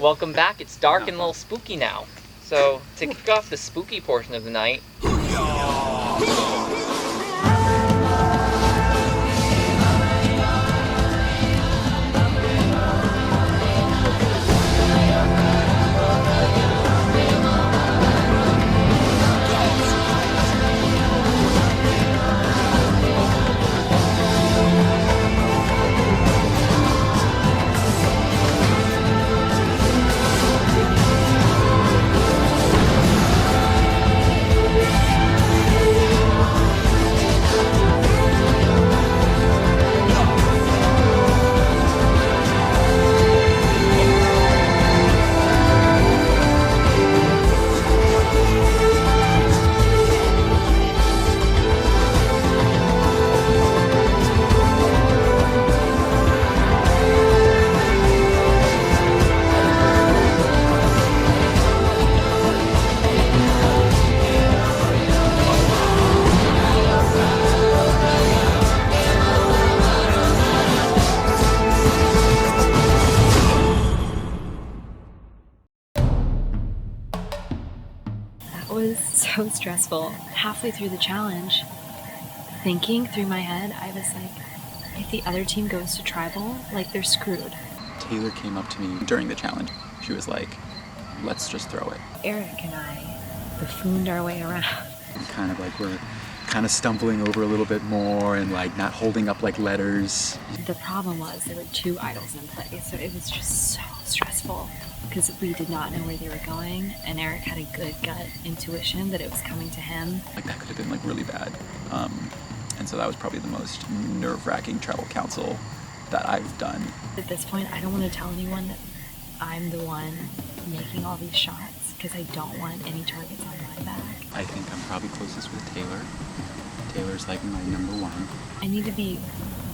Welcome back. It's dark and a little spooky now. So, to kick off the spooky portion of the night, was so stressful. Halfway through the challenge, thinking through my head, I was like, if the other team goes to tribal, like they're screwed. Taylor came up to me during the challenge. She was like, let's just throw it. Eric and I buffooned our way around. Kind of like we're kind of stumbling over a little bit more and like not holding up like letters. The problem was there were two idols in play, so it was just so stressful because we did not know where they were going, and Eric had a good gut intuition that it was coming to him. Like that could have been like really bad. And so that was probably the most nerve-wracking travel council that I've done. At this point, I don't want to tell anyone that I'm the one making all these shots because I don't want any targets on my back. I think I'm probably closest with Taylor. Taylor's like my number one. I need to be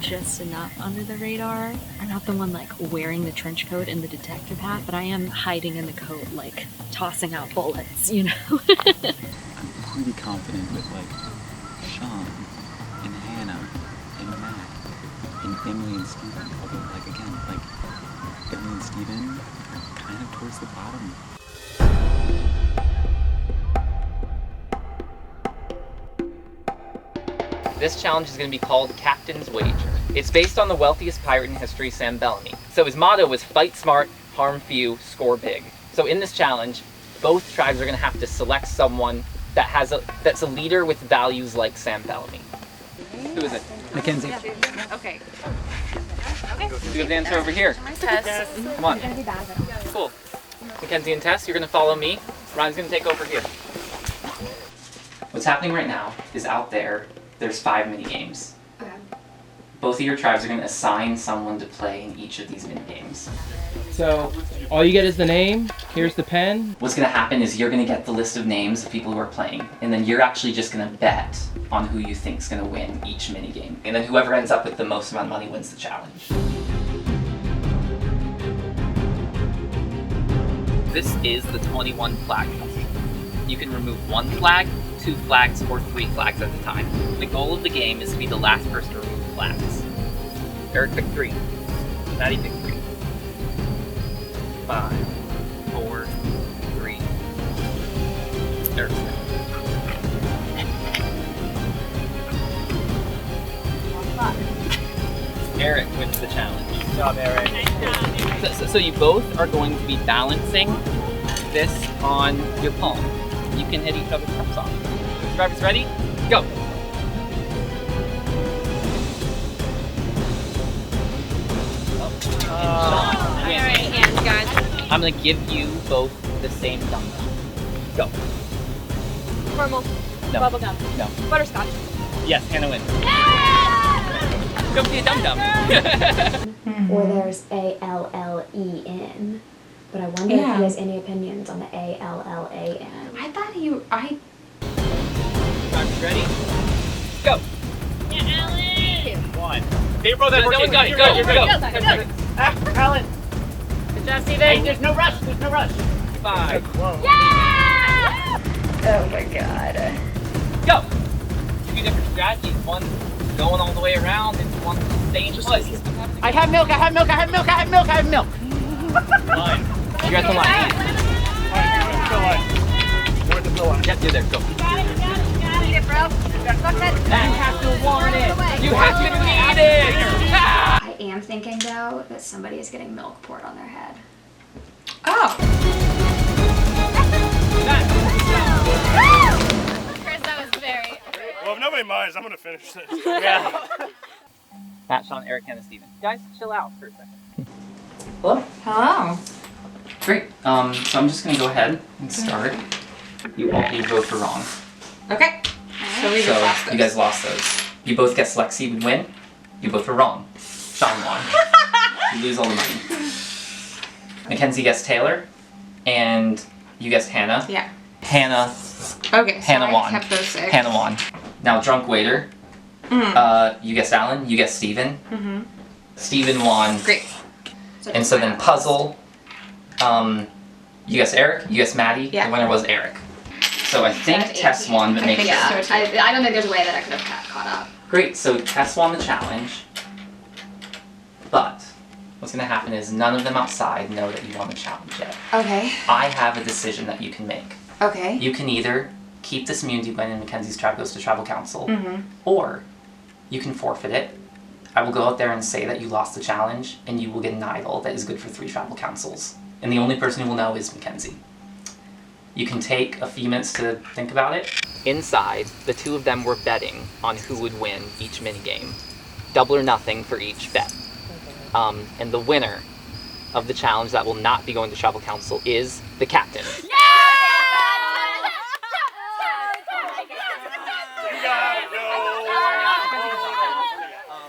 just enough under the radar. I'm not the one like wearing the trench coat and the detective hat, but I am hiding in the coat, like tossing out bullets, you know? I'm pretty confident with like Sean and Hannah and Matt and Emily and Steven. Although like again, like Emily and Steven are kind of towards the bottom. this challenge is going to be called Captain's Wager. It's based on the wealthiest pirate in history, Sam Bellamy. So his motto was fight smart, harm few, score big. So in this challenge, both tribes are going to have to select someone that's a leader with values like Sam Bellamy. Who is it? Mackenzie. Okay. You have the answer over here. Tess. Come on. Cool. Mackenzie and Tess, you're going to follow me. Ryan's going to take over here. What's happening right now is out there's 5 mini games. Okay. Both of your tribes are going to assign someone to play in each of these mini games. So, all you get is the name, here's the pen. What's going to happen is you're going to get the list of names of people who are playing, and then you're actually just going to bet on who you think is going to win each mini game. And then whoever ends up with the most amount of money wins the challenge. This is the 21 flag puzzle. You can remove 1 flag, 2 flags, or 3 flags at a time. The goal of the game is to be the last person to remove flags. Eric picked 3. Maddie picked 3. 5, 4, 3. Eric's picked. Eric wins the challenge. Good job, Eric. So you both are going to be balancing this on your palm. You can hit each other's cups off. Drivers ready? Go! Alright, hands, guys. I'm gonna give you both the same dum-dum. Go. Caramel. No. Bubblegum. No. Butterscotch. Yes, Hannah wins. Go be a dum-dum. Or there's A-L-L-E-N. But I wonder if he has any opinions on the A-L-L-A-N. I thought Drivers ready? Go! One. They brought that No one got it. Go! Alan. Good job, Steven. Hey, there's no rush. There's no rush. 5. Whoa. Yeah! Oh my god. Go! 2 different strategies. One going all the way around and one staying put. I have milk. I have milk. I have milk. I have milk. I have milk. Fine. You're at the line. Yep, you're there. Go. You have to want it. You have to need it. I am thinking though that somebody is getting milk poured on their head. Oh. Chris, that was very. Well, if nobody minds, I'm gonna finish this. Yeah. Matt, Sean, Eric, Hannah, Steven. Guys, chill out for a second. Hello. Hello. Great. So I'm just gonna go ahead and start. You all vote for wrong. Okay. So we just lost those. You guys lost those. You both guessed Lexi would win. You both were wrong. Sean won. You lose all the money. Mackenzie guessed Taylor, and you guessed Hannah. Yeah. Hannah Okay. So Hannah I won. kept those 6. Hannah won. Now, drunk waiter. You guessed Alan. You guessed Steven. Steven won. Great. And so then puzzle. You guessed Eric. You guessed Maddie. Yeah. The winner was Eric. So I think That's Tess 18. won, but make sure. Yeah, I don't think there's a way that I could have caught up. Great. So Tess won the challenge. But what's going to happen is none of them outside know that you won the challenge yet. Okay. I have a decision that you can make. Okay. You can either keep this immunity win and Mackenzie's tribe goes to tribal council, or you can forfeit it. I will go out there and say that you lost the challenge, and you will get an idol that is good for 3 tribal councils. And the only person who will know is Mackenzie. You can take a few minutes to think about it. Inside, the 2 of them were betting on who would win each minigame. Double or nothing for each bet. And the winner of the challenge that will not be going to tribal council is the captain. You gotta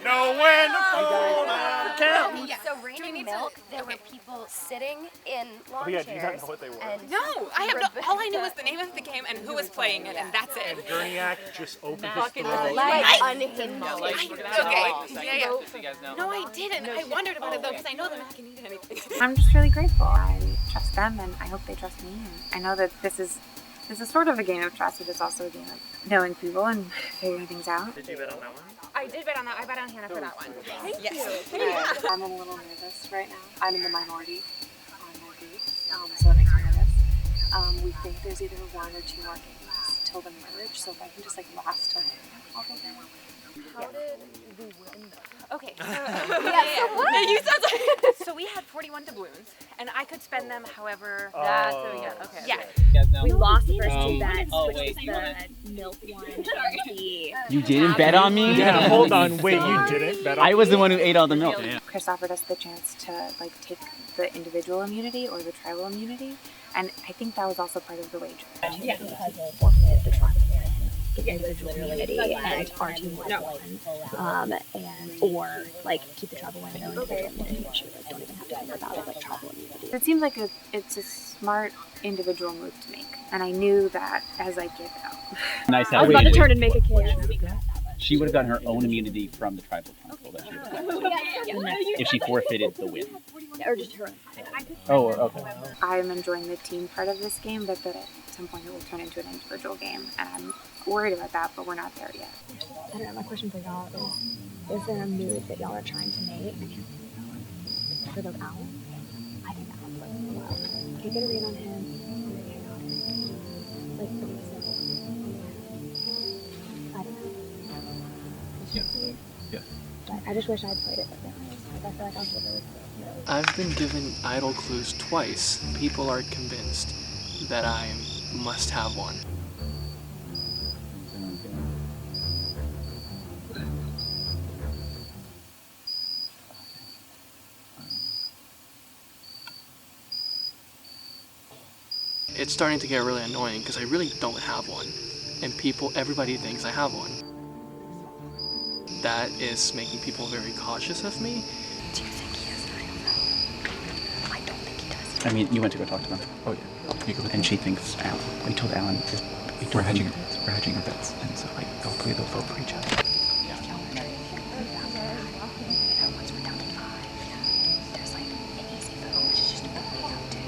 know when to fold the count. So raining milk, there were people sitting in lawn Oh yeah, do you not chairs. know what they were? And No, I have no, all I knew was the name of the game and who was playing it, and that's it. Gurniak just opened his throat. like I- unhinged. No, I didn't. I wondered about it though, because I know they're not going to eat anything. I'm just really grateful. I trust them, and I hope they trust me. And I know that this is sort of a game of trust, but it's also a game of knowing people and figuring things out. Did you bet on that one? I did bet on that. I bet on Hannah for that one. I'm a little nervous right now. I'm in the minority on my dates, so it makes me nervous. We think there's either 1 or 2 more games till the merge, so if I can just last till then, I'll go there. How did we win though? Okay. You said so we had 41 doubloons, and I could spend them however. Okay. Yeah. You guys know? We lost the first 2 bets, Oh, which wait. was the milk one and the You didn't bet on me? Yeah, hold on. Wait, you didn't bet on I was the one who ate all the milk. Chris offered us the chance to take the individual immunity or the tribal immunity, and I think that was also part of the wager. Yeah, because they forfeited the tribal the individual immunity and our team won one. Or keep the tribal win and individual immunity, which don't even have to think about it, tribal immunity. It seems like it's a smart individual move to make, and I knew that as I gave it out. Nice. I was about to turn and make a case. She would have gotten her own immunity from the tribal council that she would have if she forfeited the win. Or just her. Oh, okay. I'm enjoying the team part of this game, but that at some point it will turn into an individual game, and I'm worried about that, but we're not there yet. I don't know, my question for y'all is there a move that y'all are trying to make for the Alan? I think Alan's playing well. Can you get a read on him? What do you say? I don't know. Yeah. But I just wish I'd played it with them. I feel like I was really good. I've been given idle clues twice. People are convinced that I must have one. It's starting to get really annoying because I really don't have one. And everybody thinks I have one. That is making people very cautious of me. Do you think he is? I don't know. I don't think he does. I mean, you went to go talk to them. Oh yeah. And she thinks Alan. We told Alan we're hedging our bets, and so hopefully they'll vote for each other. Once we're down to 5, there's an easy vote, which is just only on 2.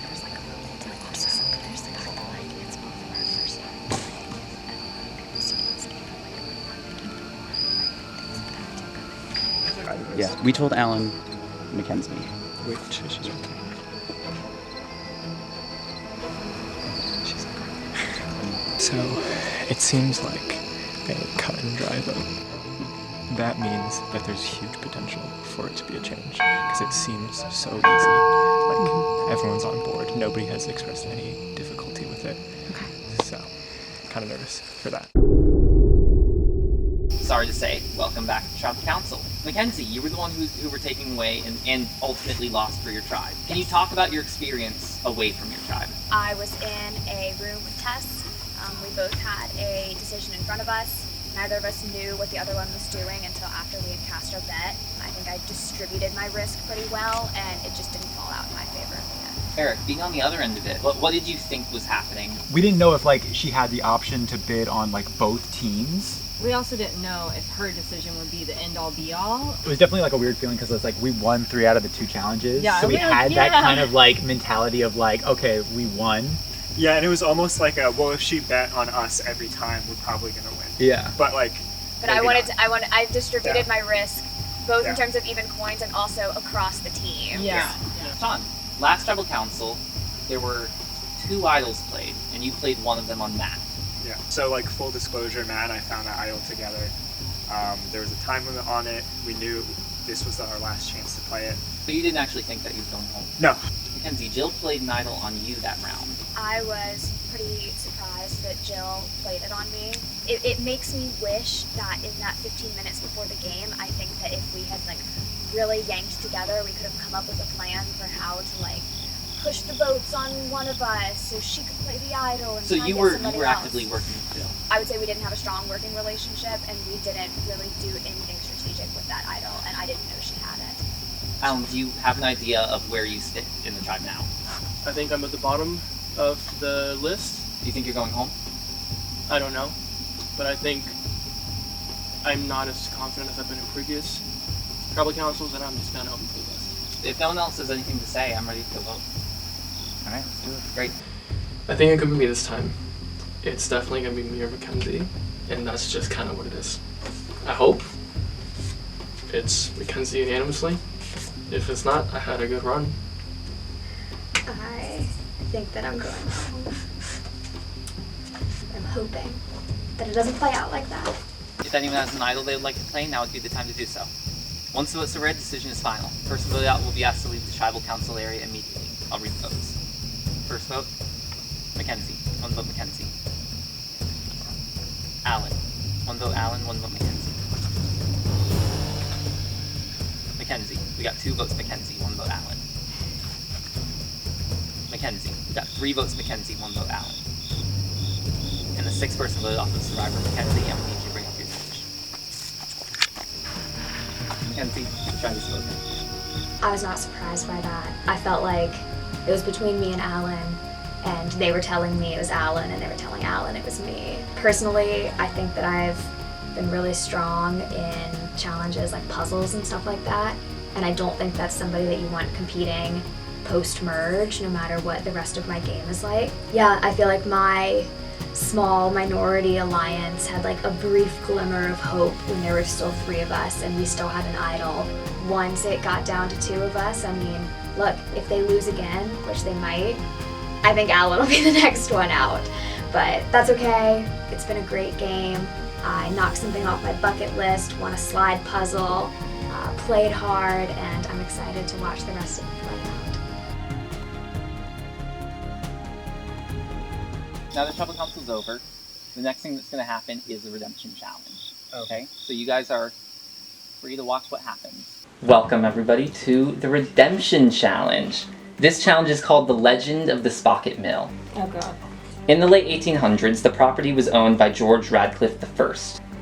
There's a vote. Also, there's the guy that it's both of our first time playing. So let's give Yeah, we told Alan Mackenzie, which she's right there. So it seems like a cut and dry vote. That means that there's huge potential for it to be a change, because it seems so easy. Like, everyone's on board. Nobody has expressed any difficulty with it. Okay. So, kind of nervous for that. Sorry to say, welcome back to Tribal Council. Mackenzie, you were the one who were taken away and ultimately lost for your tribe. Can you talk about your experience away from your tribe? I was in a room with Tess. We both had a decision in front of us. Neither of us knew what the other one was doing until after we had cast our bet. I think I distributed my risk pretty well, and it just didn't fall out in my favor at the end. Eric, being on the other end of it, what did you think was happening? We didn't know if like she had the option to bid on like both teams. We also didn't know if her decision would be the end-all be-all. It was definitely like a weird feeling because it's like we won 3 out of the 2 challenges. Yeah, so we had that kind of like mentality of like, okay, we won. Yeah, and it was almost like well, if she bet on us every time, we're probably gonna win. Yeah. But like. But I distributed my risk, both in terms of even coins and also across the team. Yeah. Sean, last Tribal Council, there were 2 idols played, and you played one of them on Matt. Yeah. So like full disclosure, Matt and I found that idol together. There was a time limit on it. We knew this was our last chance to play it. But you didn't actually think that you were going home? No. Mackenzie, Jill played an idol on you that round. I was pretty surprised that Jill played it on me. It makes me wish that in that 15 minutes before the game, I think that if we had like really yanked together, we could have come up with a plan for how to like push the votes on one of us so she could play the idol. And so try you and were get somebody else. Actively working with Jill. I would say we didn't have a strong working relationship, and we didn't really do anything strategic with that idol, and I didn't know she had it. Alan, do you have an idea of where you sit in the tribe now? I think I'm at the bottom of the list. Do you think you're going home? I don't know, but I think I'm not as confident as I've been in previous tribal councils, and I'm just gonna open for this. If no one else has anything to say, I'm ready to vote. All right, let's do it. Great. I think it could be me this time. It's definitely gonna be me or Mackenzie, and that's just kind of what it is. I hope it's Mackenzie unanimously. If it's not, I had a good run. I think that I'm going home. I'm hoping that it doesn't play out like that. If anyone has an idol they would like to play, now would be the time to do so. Once the votes are read, the decision is final. Person voted out will be asked to leave the tribal council area immediately. I'll read the votes. First vote, Mackenzie. 1 vote Mackenzie. Alan. 1 vote Alan, 1 vote Mackenzie. Mackenzie. We got 2 votes Mackenzie, 1 vote Alan. Mackenzie. We got 3 votes Mackenzie, 1 vote Alan. And the 6th person voted off the survivor, Mackenzie, and we need you to bring up your judge. Mackenzie, try this vote. I was not surprised by that. I felt like it was between me and Alan, and they were telling me it was Alan, and they were telling Alan it was me. Personally, I think that I've been really strong in challenges like puzzles and stuff like that, and I don't think that's somebody that you want competing post-merge, no matter what the rest of my game is like. Yeah, I feel like my small minority alliance had like a brief glimmer of hope when there were still 3 of us and we still had an idol. Once it got down to 2 of us, I mean, look, if they lose again, which they might, I think Alan will be the next one out. But that's okay. It's been a great game. I knocked something off my bucket list, won a slide puzzle, played hard, and I'm excited to watch the rest of it play out. Now the Tribal Council's over. The next thing that's going to happen is the Redemption Challenge. Okay? So you guys are free to watch what happens. Welcome everybody to the Redemption Challenge. This challenge is called the Legend of the Spocket Mill. Oh god. In the late 1800s, the property was owned by George Radcliffe I.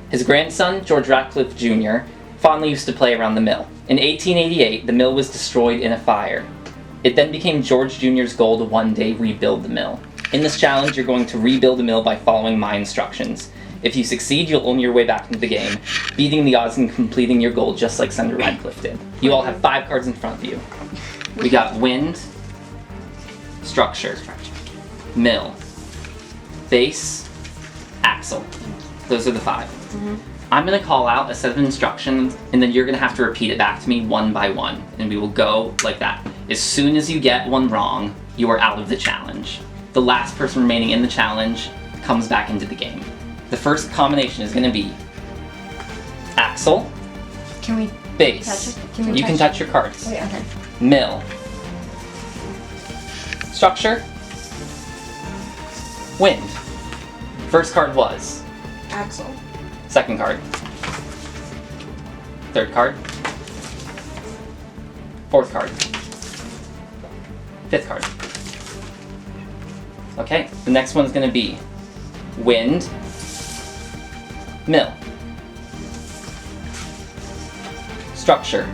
His grandson, George Radcliffe Jr., fondly used to play around the mill. In 1888, the mill was destroyed in a fire. It then became George Jr.'s goal to one day rebuild the mill. In this challenge, you're going to rebuild the mill by following my instructions. If you succeed, you'll own your way back into the game, beating the odds and completing your goal just like Senator Radcliffe did. You all have 5 cards in front of you. We got wind, structure, mill, base, axle. Those are the 5. I'm going to call out a set of instructions, and then you're going to have to repeat it back to me one by one, and we will go like that. As soon as you get one wrong, you are out of the challenge. The last person remaining in the challenge comes back into the game. The first combination is going to be axle, Can we base. touch it? Can we You can touch your cards. Okay, okay. Mill. Structure. Wind. First card was. Axle. Second card. Third card. Fourth card. Fifth card. Okay, the next one's gonna be wind, mill, structure,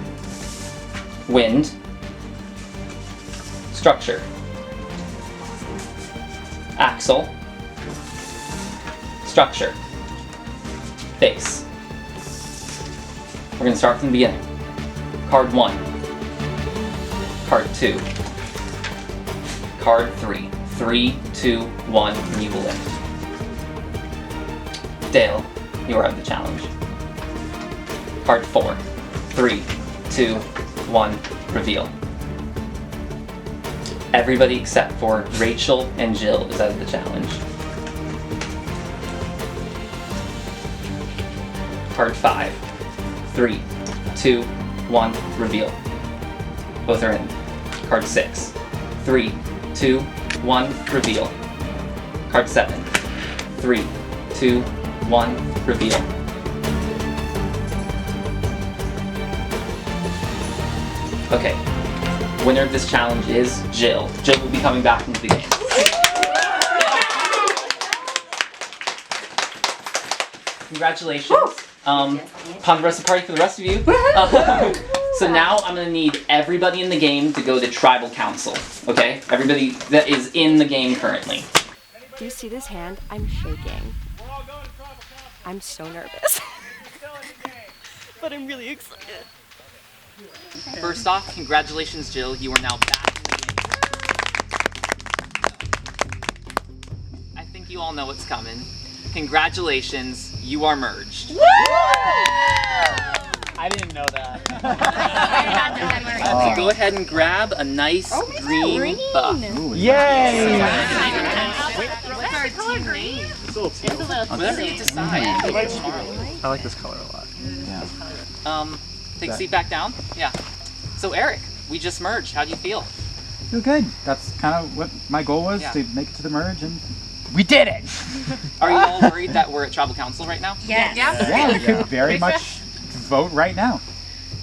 wind, structure, axle, structure, base. We're gonna start from the beginning. Card 1, card 2, card 3. 3, 2, 1, and you will lift. Dale, you are out of the challenge. Card 4. 3, 2, 1, reveal. Everybody except for Rachel and Jill is out of the challenge. Card 5. 3, 2, 1, reveal. Both are in. Card 6. 3, 2, 1, reveal. Card 7. 3, 2, 1, reveal. Okay. Winner of this challenge is Jill. Jill will be coming back into the game. Congratulations. Ponderosa party for the rest of you. So now I'm gonna need everybody in the game to go to tribal council. Okay? Everybody that is in the game currently. Do you see this hand? I'm shaking. I'm so nervous. But I'm really excited. First off, congratulations, Jill. You are now back in the game. I think you all know what's coming. Congratulations, you are merged. I didn't know that. So go ahead and grab a nice green buff. Yay! What's our team name? Whatever you decide. I like this color a lot. Yeah. Take a seat back down. Yeah. So Eric, we just merged. How do you feel? Feel good. That's kind of what my goal was, Yeah. to make it to the merge, and we did it! Are you all worried that we're at tribal council right now? Yes. Yeah, we could very much vote right now.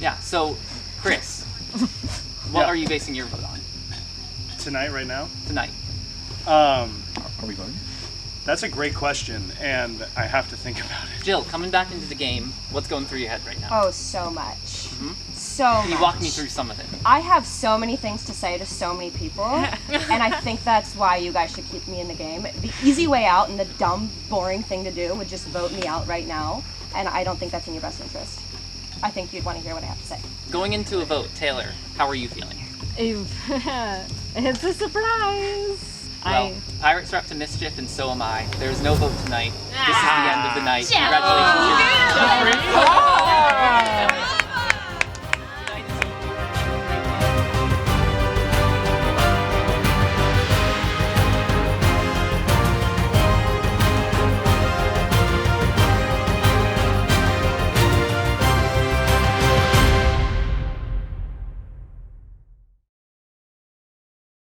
Yeah. So, Chris, what are you basing your vote on Tonight, right now? tonight? Are we voting? That's a great question, and I have to think about it. Jill, coming back into the game, what's going through your head right now? Oh, so much. So Can much. you walk me through some of it? I have so many things to say to so many people, and I think that's why you guys should keep me in the game. The easy way out and the dumb, boring thing to do would just vote me out right now, and I don't think that's in your best interest. I think you'd want to hear what I have to say. Going into a vote, Taylor, how are you feeling? It's a surprise. Well, pirates are up to mischief, and so am I. There's no vote tonight. This is the end of the night. Congratulations.